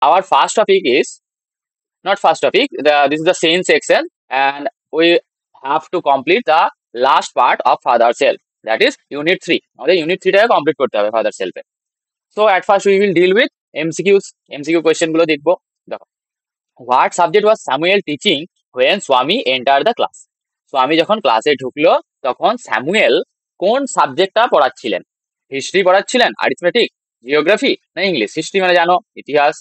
our first topic is not first topic. This is the same section, and we have to complete the last part of father self. That is unit 3. আমাদের unit 3 টাকে complete করতে হবে father self A. So at first we will deal with MCQs. MCQ question গুলো দেখবো। দেখো, what subject was Samuel teaching when Swami entered the class? স্বামী যখন ক্লাসে ঢুকলো তখন স্যামুয়েল কোন সাবজেক্টটা পড়াচ্ছিলেন? হিস্ট্রি পড়াচ্ছিলেন, অ্যারিথমেটিক, জিওগ্রাফি না ইংলিশ? হিস্ট্রি মানে জানো ইতিহাস,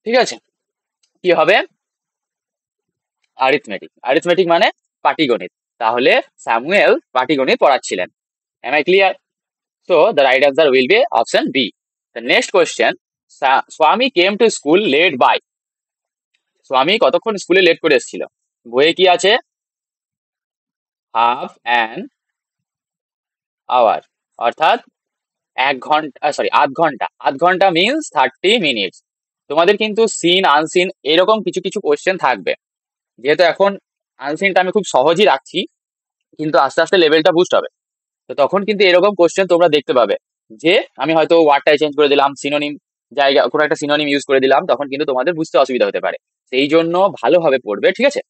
ঠিক আছে। কি হবে? অ্যারিথমেটিক। অ্যারিথমেটিক মানে পাটিগণিত। তাহলে Samuel পাটিগণিত পড়াচ্ছিলেন। Am I clear? So the right answer will be option B. The next question, Swami came to school late by. স্বামী কতক্ষণ স্কুলে লেট করে এসেছিল? বইয়ে কি আছে? হাফ অ্যান আওয়ার, অর্থাৎ 1 ঘন্টা, সরি 8 ঘন্টা। 8 ঘন্টা মিনস 30 মিনিটস। তোমাদের কিন্তু সিন আনসিন এরকম কিছু কিছু কোয়েশ্চেন থাকবে। যেহেতু এখন আনসিনটা আমি খুব সহজই রাখছি, কিন্তু আস্তে আস্তে লেভেলটা বুস্ট হবে। তো তখন কিন্তু এরকম কোয়েশ্চেন তোমরা দেখতে পাবে যে আমি হয়তো ওয়ার্ডটাই চেঞ্জ করে দিলাম, সিনোনিম জায়গা কোনো একটা সিনোনিম ইউজ করে দিলাম, তখন কিন্তু তোমাদের বুঝতে অসুবিধা হতে পারে। সেই জন্য ভালোভাবে পড়বে, ঠিক আছে।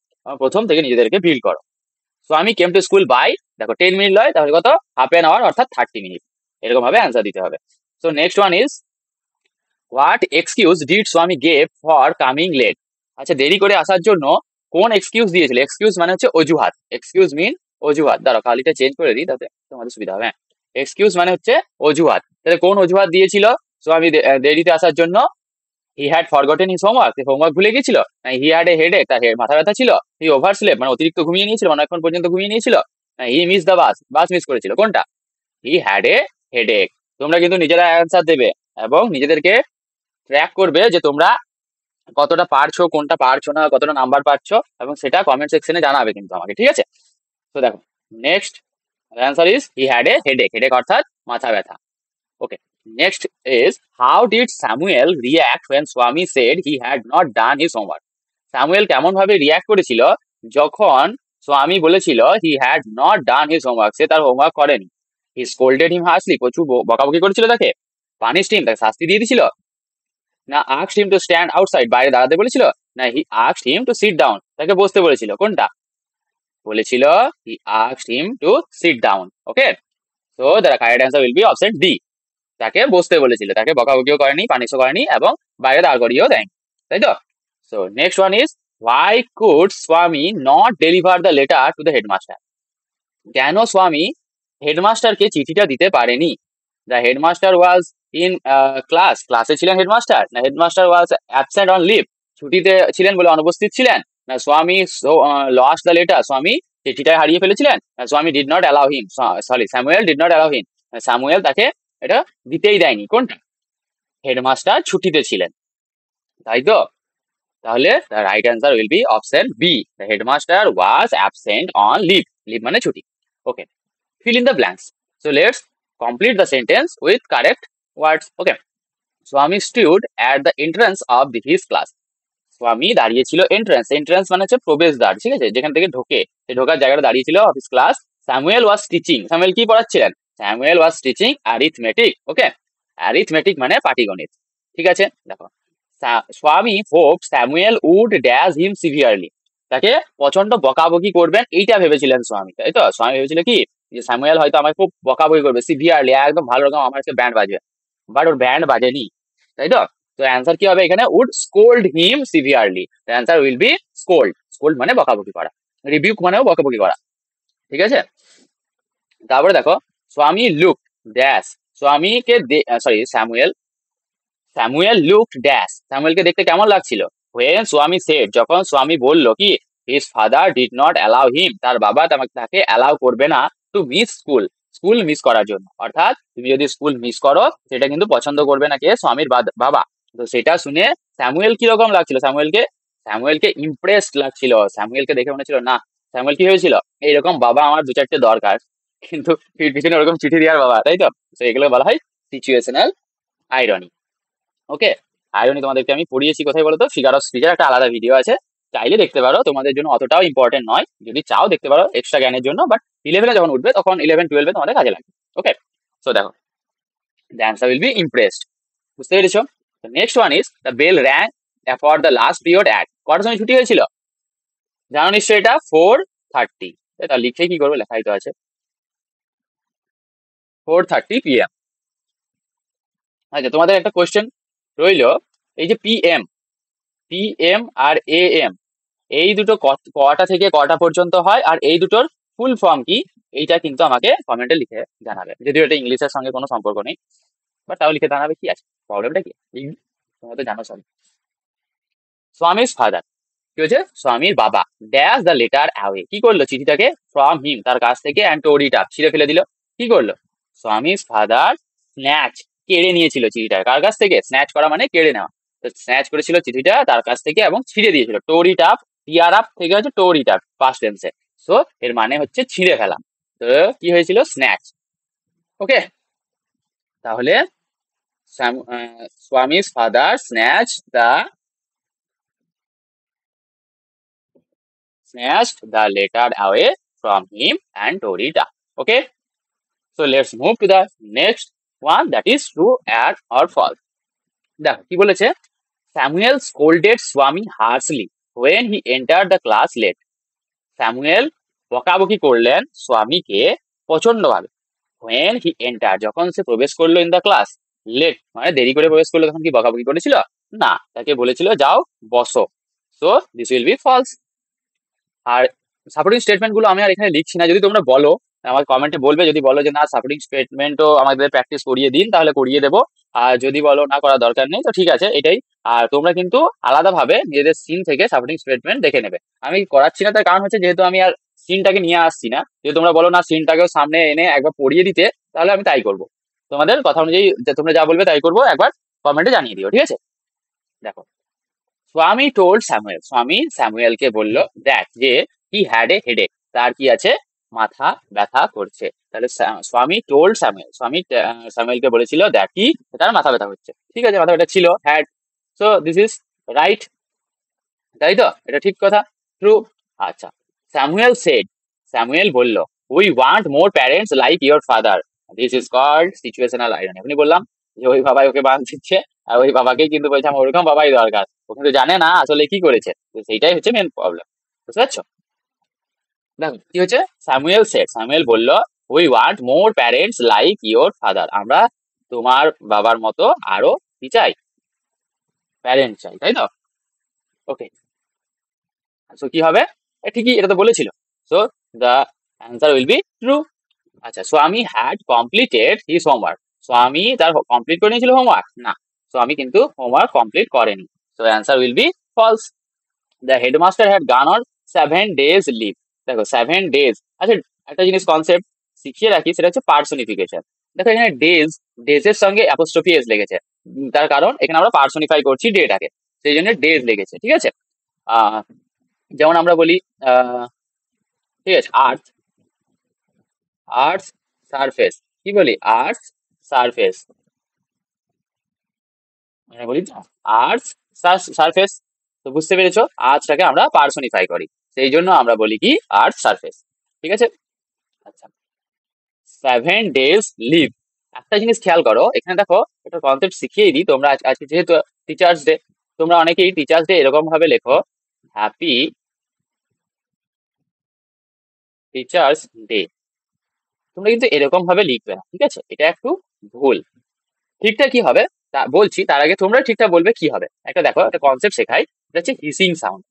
প্রথম থেকে নিজেদেরকে বিল্ড করো। সো আমি কেম টু স্কুল বাই, দেখো 10 মিনিট লয়, তাহলে কত? হাফ অ্যান আওয়ার, অর্থাৎ 30 মিনিট। এরকম ভাবে অ্যান্সার দিতে হবে। So next one is, what excuse did স্বামী গেভ ফর কামিং লেট? আচ্ছা, দেরি করে আসার জন্য কোন এক্সকিউজ দিয়েছিল? এক্সকিউজ মানে হচ্ছে অজুহাত। এক্সকিউজ মিন অজুহাত। দাঁড়াও কালিটা চেঞ্জ করে দিই, তাতে তোমাদের সুবিধা হবে। হ্যাঁ, এক্সকিউজ মানে হচ্ছে অজুহাত। তাহলে কোন অজুহাত দিয়েছিল স্বামী দেরিতে আসার জন্য? He had forgotten his homework, homework ভুলে গেছিল। হি হ্যাড এ হেডেক, তার মাথা ব্যথা ছিল। হি ওভার স্লেপ, মানে অতিরিক্ত ঘুমিয়ে নিয়েছিল, অনেকক্ষণ পর্যন্ত ঘুমিয়ে নিয়েছিল। হি miss the bus, bus miss করেছিল। কোনটা? He had a headache. তোমরা কিন্তু নিজেরা অ্যান্সার দেবে এবং নিজেদেরকে ট্র্যাক করবে যে তোমরা কতটা পারছো, কোনটা পারছো না, কতটা নাম্বার পাচ্ছো, এবং সেটা কমেন্ট সেকশনে জানাবে কিন্তু আমাকে, ঠিক আছে। তো দেখো, next answer is he had a headache. Headache অর্থাৎ মাথা ব্যথা। ওকে, next is, how did Samuel react when Swami said he had not done his homework? Samuel কেমন ভাবে রিয়াক্ট করেছিল যখন স্বামী বলেছিল he had not done his homework, সে তার হোমওয়ার্ক করেনি? he scolded him harshly, প্রচুর বকাবকি করেছিল তাকে? punished him, তাকে শাস্তি দিয়ে দিয়েছিল? না asked him to stand outside, বাইরে দাঁড়াতে বলেছিল? না he asked him to sit down, তাকে বসতে বলেছিল? কোনটা বলেছিল? he asked him to sit down. Okay, so the correct answer will be option D. তাকে বসতে বলেছিল, তাকে বকাবকিও করেনি, পানিশও করেনি, এবং বাইরে দাঁড় করিয়েও দেয়নি, তাই তো। So next one is, why could স্বামী not deliver the letter to the headmaster? কেন স্বামী হেডমাস্টারকে চিঠিটা দিতে পারেনি? The headmaster was in class, ক্লাসে ছিলেন হেডমাস্টার? না headmaster was absent on leave, ছুটিতে ছিলেন বলে অনুপস্থিত ছিলেন? না স্বামী লস্ট দ্য লেটার, স্বামী চিঠিটাই হারিয়ে ফেলেছিলেন? না স্বামী did not allow him, sorry Samuel did not allow him, Samuel তাকে এটা দিতেই দেয়নি? কোনটা? হেডমাস্টার ছুটিতে ছিলেন, তাই তো। তাহলে the right answer will be option B. The headmaster was absent on leave. Leave মানে ছুটি। Okay, fill in the blanks. So let's complete the sentence with correct words. Okay, Swami stood at the entrance of his class. স্বামী দাঁড়িয়েছিল entrance, entrance মানে হচ্ছে প্রবেশদ্বার, ঠিক আছে, যেখান থেকে ঢোকে, সেই ঢোকার জায়গাটা দাঁড়িয়েছিল of his class. Samuel was teaching, Samuel কি পড়াচ্ছিলেন? Samuel was teaching arithmetic. Okay, arithmetic মানে পাটিগণিত, ঠিক আছে। দেখো, Swami hope Samuel would dash him severely, তাকে প্রচন্ড বকাবকি করবেন এইটা ভেবেছিলেন স্বামী, তাই তো। স্বামী ভেবেছিল কি, যে স্যামুয়েল হয়তো আমাকে খুব বকাবকি করবে, সিভিয়ারলি একদম ভালো রকম আমার কাছে ব্যান্ড বাজবে, বাট ওর ব্যান্ড বাজেনি, তাই তো। তো অ্যান্সার কি হবে এখানে? Would scold him severely. The answer will be scold. Scold মানে বকাবকি করা, রিবিউক মানেও বকাবকি করা, ঠিক আছে। তারপরে দেখো, স্বামী লুক ড্যাশ, স্বামীকে sorry Samuel, Samuel looked dash, স্যামুয়েলকে দেখতে কেমন লাগছিল? when স্বামী সেড, যখন স্বামী বলল কি, his father did not allow him, তার বাবা তাকে অ্যালাউ করবে না to miss school, school miss করার জন্য। অর্থাৎ তুমি যদি স্কুল মিস করো সেটা কিন্তু পছন্দ করবে না কে? স্বামীর বাবা। তো সেটা শুনে স্যামুয়েল কিরকম লাগছিল? স্যামুয়েলকে ইমপ্রেসড লাগছিল। স্যামুয়েলকে দেখে মনে ছিল না, স্যামুয়েল কি হয়েছিল, এইরকম বাবা আমার 2-4টে দরকার, কিন্তু পিছনে ওরকম চিঠি দেওয়ার বাবা, তাই তো। তো এগুলো বলা হয় সিচুয়েশনাল আইরনি। ওকে, আইরনি তোমাদেরকে আমি পড়িয়েছি কোথায় বলো তো? ফিগার অফ স্পিচের একটা আলাদা ভিডিও আছে, চাইলে দেখতে পারো, তোমাদের জন্য অতটাও ইম্পর্টেন্ট নয়, যদি চাও দেখতে পারো এক্সট্রা জ্ঞানের জন্য, বাট 11-এ যখন উঠবে তখন 11-12-এ তোমাদের কাজে লাগবে। ওকে, সো দেখো, the answer will be impressed, বুঝতে পেরেছো? Next one is the bell rang for the last period at কটার সময় ছুটি হয়েছিল? জানো নিশ্চয়ই এটা 4:30। এটা লিখে কি করবো, লেখাই তো আছে 4:30 PM। আচ্ছা, তোমাদের একটা কোয়েশ্চেন রইলো, এই যে পিএম, পিএম আর এএম এই দুটো কটা থেকে কটা পর্যন্ত হয়, আর এই দুটোর ফুল ফর্ম কি, এইটা কিন্তু আমাকে কমেন্টে লিখে জানাবে। যদিও এটা ইংলিশের সঙ্গে কোনো সম্পর্ক নেই, বাট তাও লিখে জানাবে। কি আছে প্রবলেমটা, কি তোমরা তো জানো সব। স্বামীর ফাদার, কি হয়েছে, স্বামীর বাবা ড্যাশ দ্য লেটার অ্যাওয়ে, কি করলো, চিঠিটাকে ফ্রম হিম তার কাছ থেকে অ্যান্ড টোর ইট আপ ছিঁড়ে ফেলে দিল। কি করলো, স্বামীর ফাদার স্ন্যাচ কেড়ে নিয়েছিল চিঠিটা, কার কাছ থেকে, স্ন্যাচ করা মানে কেড়ে নেওয়া, তো স্ন্যাচ করেছিল চিঠিটা তার কাছ থেকে এবং ছিঁড়ে দিয়েছিল। টোর ইট আপ, টিয়ার আপ থেকে হচ্ছে টোর ইট আপ পাস্ট টেন্সে, সো এর মানে হচ্ছে ছিঁড়ে ফেলা। তো কি হয়েছিল, স্ন্যাচ। ওকে, তাহলে স্বামীর father snatch the snatched the letter away from him and tore it up. Okay, so let's move to the next one, that is true and or false. দেখো কি বলেছে, Samuel scolded Swami harshly when he entered the class late. Samuel বকাবকি করলেন স্বামীকে প্রচন্ড ভাবে, when he entered যখন সে প্রবেশ করলো in the class late মানে দেরি করে প্রবেশ করলো, তখন কি বকাবকি করেছিল? না, তাকে বলেছিল যাও বসো। so this will be false. আর সাপোর্টিং স্টেটমেন্ট গুলো আমি আর এখানে লিখছি না, যদি তোমরা বলো আমার কমেন্টে বলবে, যদি বলো যে না সাপোর্টিং স্টেটমেন্টও আমাদের প্র্যাকটিস করিয়ে দিন, তাহলে করিয়ে দেবো। আর যদি বলো না করার দরকার নেই, তো ঠিক আছে এটাই। আর তোমরা কিন্তু আলাদাভাবে নিজেদের সিন থেকে সাপোর্টিং স্টেটমেন্ট দেখে নেবে। আমি করাচ্ছি না, তার কারণ হচ্ছে যেহেতু আমি আর সিনটাকে নিয়ে আসছি না, যদি তোমরা বলো না সিনটাকেও সামনে এনে একবার পড়িয়ে দিতে, তাহলে আমি তাই করবো। তোমাদের কথা অনুযায়ী তোমরা যা বলবে তাই করবো, একবার কমেন্টে জানিয়ে দিও, ঠিক আছে। দেখো, স্বামী টোল্ড স্যামুয়েল, স্বামী স্যামুয়েলকে বলল দ্যাট যে হি হ্যাড এ হেডেক, তার কি আছে, মাথা ব্যথা করছে। তাহলে স্বামী টোল্ড স্যামুয়েল, স্বামী স্যামুয়েলকে বলেছিল দ্যাট কি, তার মাথা ব্যথা হচ্ছে। ঠিক আছে, মাথা ব্যথা ছিল, had, so this is right, তাই তো, এটা ঠিক কথা, ট্রু। আচ্ছা, স্যামুয়েল সেড, স্যামুয়েল বলল we want more parents like your father, this is called situational irony. এখনই বললাম যে ওই বাবাই ওকে বাঁধ দিচ্ছে, আর ওই বাবাকেই কিন্তু বলছে আমার ওরকম বাবাই দরকার, ও কিন্তু জানে না আসলে কি করেছে, তো সেইটাই হচ্ছে মেন প্রবলেম, বুঝতে পারছো। দেখো কি হচ্ছে, স্যামুয়েল সেড, স্যামুয়েল বলল we want more parents like your father, আমরা তোমার বাবার মতো আরো কি চাই, প্যারেন্ট চাই, তাই তো। ওকে, সো কি হবে, ঠিকই, এটা তো বলেছিল, so the answer will be true. আচ্ছা, স্বামী হ্যাড কমপ্লিটেড হিজ হোমওয়ার্ক, স্বামী তার কমপ্লিট করে নিয়েছিল হোমওয়ার্ক, না, স্বামী কিন্তু হোমওয়ার্ক কমপ্লিট করেনি, so answer will be false. The headmaster had gone on 7 days leave. দেখো 7 days, আচ্ছা একটা জিনিস কনসেপ্ট শিখিয়ে রাখি, সেটা হচ্ছে পার্সোনিফিকেশন। দেখো এখানে ডেজ, ডেজ এর সঙ্গে অ্যাপোস্ট্রফি এস লেগেছে, তার কারণ এখানে আমরা পার্সোনিফাই করছি ডেটাকে, সেই জন্য ডেজ লেগেছে, ঠিক আছে। আহ যেমন আমরা বলি ঠিক আছে, আর্থ, আর্থ সারফেস, কি বলি, আর্থ সারফেস, মানে বলি আর্থ সারফেস, তো বুঝতে পেরেছো, আর্থটাকে আমরা পার্সোনিফাই করি, সেই জন্য আমরা বলি কি আর্থ সারফেস, ঠিক আছে। আচ্ছা, 7 days লিভ, একটা জিনিস খেয়াল করো এখানে, দেখো একটা কনসেপ্ট শিখিয়ে দিই, তোমরা আজকে যেহেতু টিচার্স ডে, তোমরা অনেকেই টিচার্স ডে এরকম ভাবে লেখো, হ্যাপি টিচার্স ডে, তোমরা কিন্তু এরকম ভাবে লিখবে না, ঠিক আছে, এটা একটু ভুল। ঠিকঠাক কি হবে তা বলছি, তার আগে তোমরা ঠিকঠাক বলবে কি হবে। একটা দেখো, একটা কনসেপ্ট শেখাই, এটা হচ্ছে হিসিং সাউন্ড,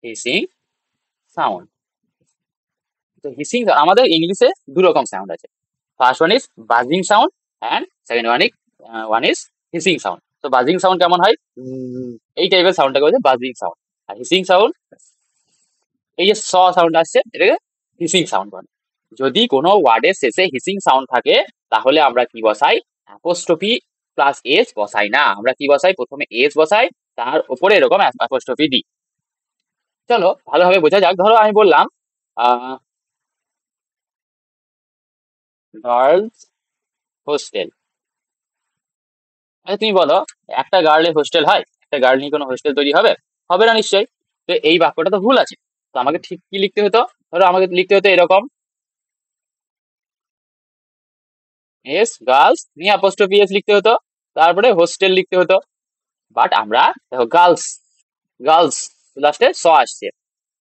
হিসিং সাউন্ড। তো হিসিং আমাদের ইংলিশে দু রকম সাউন্ড আছে, first one is বাজিং sound and second one is hissing sound. তো বাজিং সাউন্ড কেমন হয়, এই টাইপের সাউন্ডটাকে বলছে বাজিং সাউন্ড, আর হিসিং সাউন্ড, এই যে সাউন্ড আসছে এটাকে হিসিং সাউন্ড বলে। যদি কোনো ওয়ার্ডের শেষে হিসিং সাউন্ড থাকে, তাহলে আমরা কি বসাই, অ্যাপোস্ট্রফি প্লাস এস বসাই না, আমরা কি বসাই, প্রথমে এস বসাই, তার উপরে এরকম অ্যাপোস্ট্রফি দিই। চলো ভালোভাবে বোঝা যাক, ধরো আমি বললাম গার্লস হোস্টেল, আচ্ছা তুমি বলো একটা গার্লের হোস্টেল হয়, একটা গার্ল নিয়ে কোনো হোস্টেল তৈরি হবে, হবে না নিশ্চয়ই। তো এই বাক্যটা তো ভুল আছে, তো আমাকে ঠিক কি লিখতে হতো, ধরো আমাকে লিখতে হতো এরকম, এস গার্লস নিয়ে অ্যাপোস্ট্রফি এস লিখতে হতো, তারপরে হোস্টেল লিখতে হতো। বাট আমরা দেখো গার্লস, গার্লস লাস্টে স আসছে,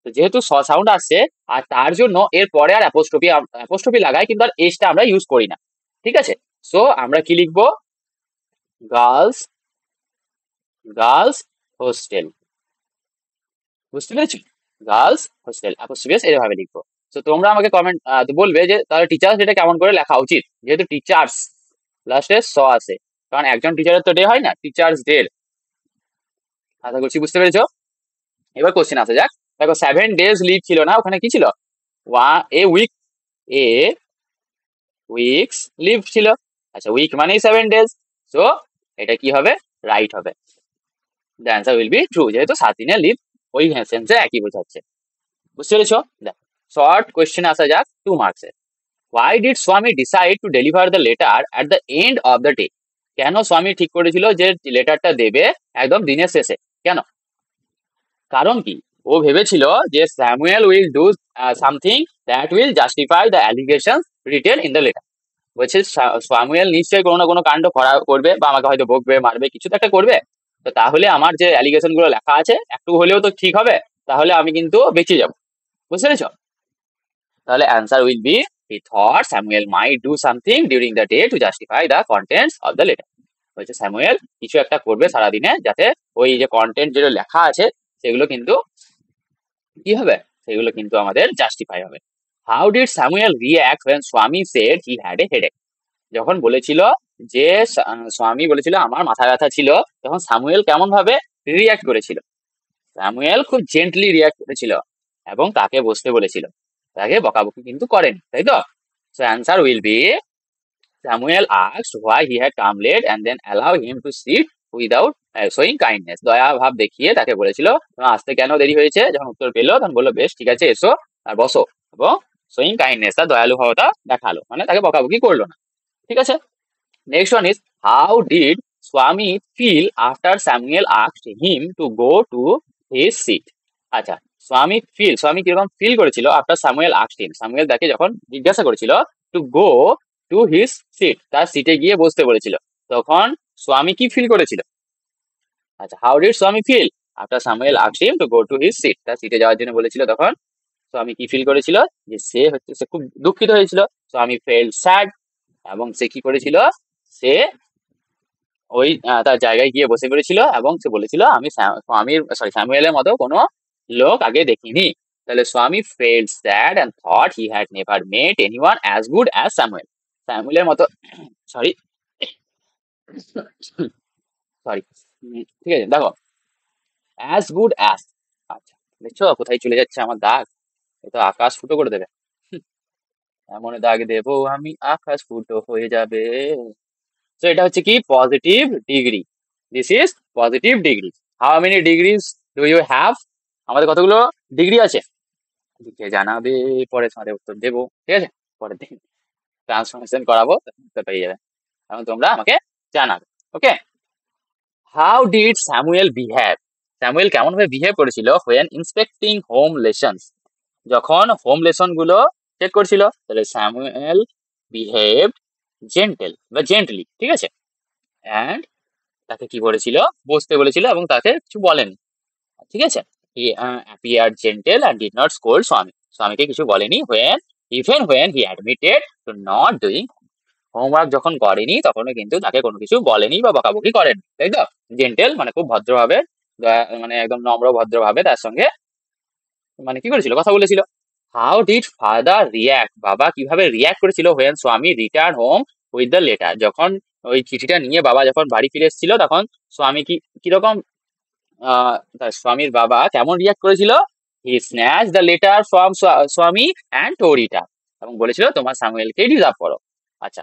তো যেহেতু স সাউন্ড আসছে আর তার জন্য এর পরে আর অ্যাপোস্ট্রফি, অ্যাপোস্ট্রফি লাগাই কিন্তু আর এসটা আমরা ইউজ করি না, ঠিক আছে। সো আমরা কি লিখবো, গার্লস, গার্লস হোস্টেল, বুঝতে পেরেছি, গার্লস হোস্টেল অ্যাপোস্ট্রফি এস এভাবে লিখবো। তো তোমরা আমাকে কমেন্ট বলবে যে তাহলে টিচার্স এটা কেমন করে লেখা উচিত, যেহেতু টিচার্স লাস্টে স আছে, কারণ একজন টিচারের তো ডে হয় না, টিচার্স ডে। আশা করছি বুঝতে পেরেছো। এবার কোশ্চেন আসা যাক। দেখো 7 days লিভ ছিল না, ওখানে কি ছিল, a week, a weeks leave ছিল। আচ্ছা উইক মানেই 7 days, সো এটা কি হবে, রাইট হবে। The answer will be true, যেহেতু 7 দিনের লিভ ওই সেন্সে একই বোঝাচ্ছে, বুঝতে পেরেছো। দেখ শর্ট কোয়েশ্চেন আসা যাক 2 মার্কসের। হোয়াই ডিড স্বামী decide to deliver the letter at the end of the day? কেন স্বামী ঠিক করেছিল যে লেটারটা দেবে একদম দিনের শেষে, কেন, কারণ কি, ও ভেবেছিল যে Samuel will do something that will justify the allegation written in the letter. বলছে স্যামুয়েল নিশ্চয়ই কোনো না কোনো কাণ্ড করা করবে, বা আমাকে হয়তো বকবে মারবে, কিছু তো একটা করবে, তো তাহলে আমার যে অ্যালিগেশন গুলো লেখা আছে একটু হলেও তো ঠিক হবে, তাহলে আমি কিন্তু বেঁচে যাব, বুঝতে পেরেছো। তাহলে answer will B, he thought Samuel might do something during the day to justify the contents of the letter. বলছে স্যামুয়েল কিছু একটা করবে সারাদিনে, যাতে ওই যে কন্টেন্ট যেগুলো লেখা আছে সেগুলো কিন্তু কি হবে, সেগুলো কিন্তু আমাদের জাস্টিফাই হবে। How did Samuel react when স্বামী said he had a headache? যখন বলেছিল যে স্বামী বলেছিল আমার মাথা ব্যথা ছিল, তখন স্যামুয়েল কেমন ভাবে রিঅ্যাক্ট করেছিল? স্যামুয়েল খুব জেন্টলি রিঅ্যাক্ট করেছিল এবং তাকে বসতে বলেছিল, তাকে বকাবকি কিন্তু করেনি, তাই তো। So answer will B, Samuel asked why he had come late and then allow him to sit without showing kindness. দয়া ভাব দেখিয়ে তাকে বলেছিল তোমার আসতে কেন দেরি হয়েছে, যখন উত্তর পেলো তখন বললো বেশ ঠিক আছে এসো আর বসো, এবং শোয়িং কাইন্ডনেস তার দয়ালু ভাবটা দেখালো, মানে তাকে বকাবকি করলো না, ঠিক আছে। Next one is, how did Swami feel after Samuel asked him to go to his seat? আচ্ছা স্বামী কিরকম ফিল করেছিল after Samuel asked him, Samuel তাকে যখন জিজ্ঞাসা করেছিল to go to his seat, তার সিটে গিয়ে বসতে বলেছিল, তখন স্বামী কি ফিল করেছিল? আচ্ছা how did Swami feel after Samuel asked him to go to his seat, তার সিটে যাওয়ার জন্য বলেছিল, তখন স্বামী কি ফিল করেছিল, যে সে খুব দুঃখিত হয়েছিল, স্বামী ফেল স্যাড, এবং সে কি করেছিল, সে ওই তার জায়গায় গিয়ে বসে পড়েছিল এবং সে বলেছিল আমি স্যামুয়েলের মতো কোনো লোক আগে দেখিনি। তাহলে Swami felt sad and thought he had never met anyone as good as Samuel. স্যামুয়েলের মতো সরি সরি ঠিক আছে, দেখো অ্যাজ গুড অ্যাজ, আচ্ছা দেখছো কোথায় চলে যাচ্ছে আমার দাগ, এ তো আকাশ ফুটো করে দেবে, এমন দাগ দেবো আমি আকাশ ফুটো হয়ে যাবে। তো এটা হচ্ছে কি positive degree, this is positive degree. How many degrees do you have, আমাদের কতগুলো ডিগ্রি আছে লিখে জানাবে, পরে তোমাদের উত্তর দেবো, ঠিক আছে, পরের দিন ট্রান্সফরমেশন করাবো উত্তর পেয়ে যাবে, এখন তোমরা আমাকে জানাবে, okay. How did Samuel behave, Samuel কেমন ভাবে বিহেভ করেছিল হোয়েন ইন্সপেক্টিং হোম লেসনস, যখন হোম লেসন গুলো চেক করছিল, তাহলে স্যামুয়েল বিহেভ জেন্টেল বা জেন্টলি, ঠিক আছে, অ্যান্ড তাকে কি বলেছিল, বসতে বলেছিল এবং তাকে কিছু বলেনি, ঠিক আছে। He appeared gentle and did not scold Swami, স্বামীকে কিছু বলেনি when he admitted to not doing homework, যখন করেনি তখনও কিন্তু তাকে কোনো কিছু বলেনি বা বকাবকি করেনি, তাই তো। জেন্টেল মানে খুব ভদ্রভাবে, মানে একদম নম্র ভদ্রভাবে তার সঙ্গে মানে কি করেছিল, কথা বলেছিল। হাউ ডিড ফাদার রিয়াক্ট, বাবা কিভাবে রিয়াক্ট করেছিল হোয়েন স্বামী return home with the letter, যখন ওই চিঠিটা নিয়ে বাবা যখন বাড়ি ফিরে এসেছিল, তখন স্বামী কিরকম তার স্বামীর বাবা কেমন রিয়াক্ট করেছিল, হি স্ন্যাচ দ্য লেটার ফ্রম স্বামী অ্যান্ড টোর ইট আপ, এবং বলেছিল তোমার স্যামুয়েলকে ডিজার্ভ করো। আচ্ছা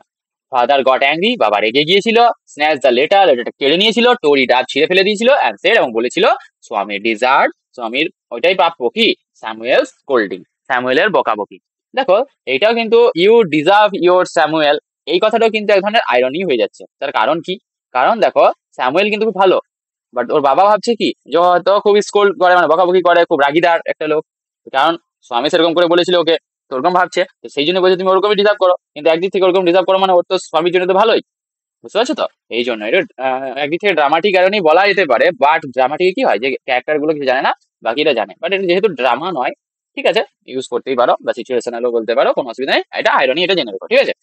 ফাদার গট অ্যাংরি, বাবা রেগে গিয়েছিল, স্ন্যাচ দ্য লেটার, লেটারটা কেড়ে নিয়েছিল, টোর ইট আপ ছিঁড়ে ফেলে দিয়েছিল, অ্যান্ড সেড এবং বলেছিল স্বামীর ডিজার্ভ, স্বামীর ওইটাই প্রাপ্য কি, স্যামুয়েল স্কোল্ডিং, স্যামুয়েলের বকাবকি। দেখো এইটাও কিন্তু ইউ ডিজার্ভ ইউর স্যামুয়েল, এই কথাটাও কিন্তু এক ধরনের আইরনি হয়ে যাচ্ছে, তার কারণ কি, কারণ দেখো স্যামুয়েল কিন্তু খুব ভালো, বাট ওর বাবা ভাবছে কি যে ও হয়তো খুব স্কোল্ড করে, মানে বকাবকি করে, খুব রাগিদার একটা লোক, কারণ স্বামী সেরকম করে বলেছিল ওকে, তো ওরকম ভাবছে, তো সেই জন্য বলছে তুমি ওরকমই ডিজার্ভ করো, কিন্তু একদিক থেকে ওরকম ডিজার্ভ করো মানে ওর তো স্বামীর জন্য তো ভালোই, বুঝতে পারছো তো? এই জন্য এটা একদিক থেকে ড্রামাটিক কারণেই বলা যেতে পারে, বাট ড্রামাটিকে কি হয় যে ক্যারেক্টার গুলো কিছু জানে না, বাকিরা জানে, বাট এটা যেহেতু ড্রামা নয়, ঠিক আছে, ইউজ করতেই পারো বা সিচুয়েশনালও বলতে পারো, কোনো অসুবিধা নেই, এটা আইরনি, এটা জেনে রেখো, ঠিক আছে।